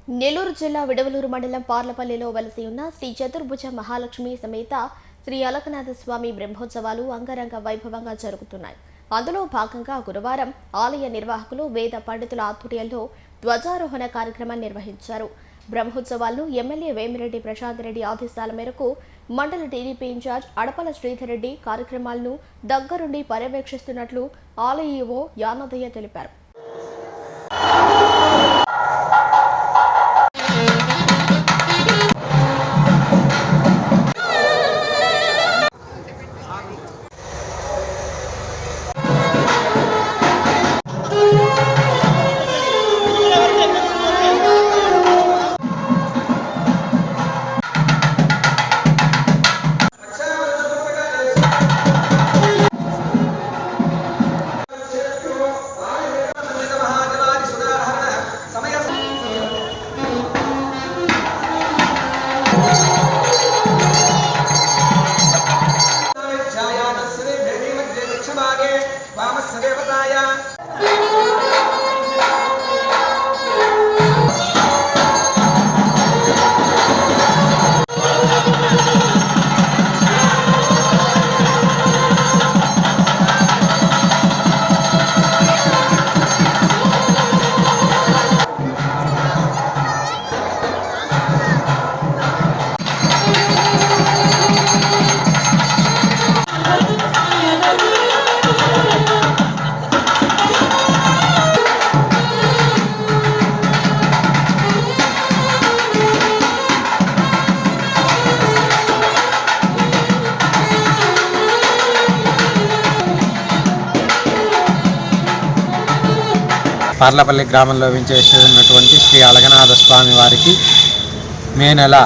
నెల్లూరు జిల్లా విడవలూరు మండలం పార్లపల్లిలో వెలసి ఉన్న శ్రీ చతుర్భుజ మహాలక్ష్మి సమేత శ్రీ అలకనాథ స్వామి బ్రహ్మోత్సవాలు అంగరంగ వైభవంగా జరుగుతున్నాయి. అందులో భాగంగా గురువారం ఆలయ నిర్వాహకులు వేద పండితుల ఆధ్వర్యంలో ధ్వజారోహణ కార్యక్రమాన్ని నిర్వహించారు. బ్రహ్మోత్సవాలను ఎమ్మెల్యే వేమిరెడ్డి ప్రశాంత్ రెడ్డి ఆదేశాల మేరకు మండల టీడీపీ ఇన్ఛార్జ్ అడపల శ్రీధర్ రెడ్డి కార్యక్రమాలను దగ్గరుండి పర్యవేక్షిస్తున్నట్లు ఆలయ ఈవో యానదయ్య తెలిపారు. పార్లపల్లి గ్రామంలో వించేస్తున్నటువంటి శ్రీ అలగనాథ స్వామి వారికి మే నెల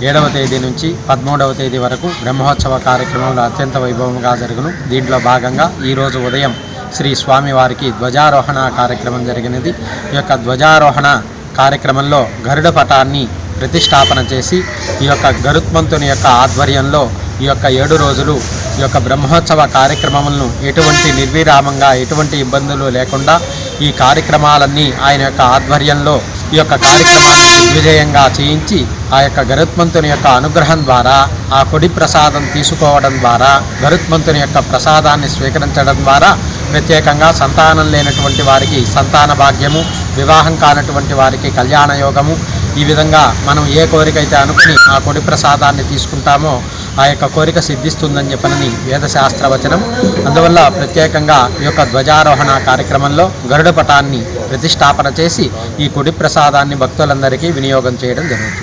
7వ తేదీ నుంచి 13వ తేదీ వరకు బ్రహ్మోత్సవ కార్యక్రమంలో అత్యంత వైభవంగా జరుగును. దీంట్లో భాగంగా ఈరోజు ఉదయం శ్రీ స్వామివారికి ధ్వజారోహణ కార్యక్రమం జరిగినది. ఈ యొక్క ధ్వజారోహణ కార్యక్రమంలో గరుడ పటాన్ని ప్రతిష్టాపన చేసి ఈ యొక్క గరుత్మంతుని యొక్క ఆధ్వర్యంలో ఈ యొక్క 7 రోజులు ఈ యొక్క బ్రహ్మోత్సవ కార్యక్రమములను ఎటువంటి నిర్విరామంగా ఎటువంటి ఇబ్బందులు లేకుండా ఈ కార్యక్రమాలన్నీ ఆయన యొక్క ఆధ్వర్యంలో ఈ యొక్క కార్యక్రమాన్ని దిగ్విజయంగా చేయించి ఆ యొక్క గరుత్మంతుని యొక్క అనుగ్రహం ద్వారా ఆ కొడి ప్రసాదం తీసుకోవడం ద్వారా గరుత్మంతుని యొక్క ప్రసాదాన్ని స్వీకరించడం ద్వారా ప్రత్యేకంగా సంతానం లేనటువంటి వారికి సంతాన భాగ్యము, వివాహం కానటువంటి వారికి కళ్యాణ యోగము, ఈ విధంగా మనం ఏ కోరికైతే అనుకుని ఆ కొడి ప్రసాదాన్ని తీసుకుంటామో ఆ యొక్క కోరిక సిద్ధిస్తుందని చెప్పనని వేదశాస్త్రవచనం. అందువల్ల ప్రత్యేకంగా ఈ యొక్క ధ్వజారోహణ కార్యక్రమంలో గరుడ పటాన్ని ప్రతిష్టాపన చేసి ఈ కొడి ప్రసాదాన్ని భక్తులందరికీ వినియోగం చేయడం జరుగుతుంది.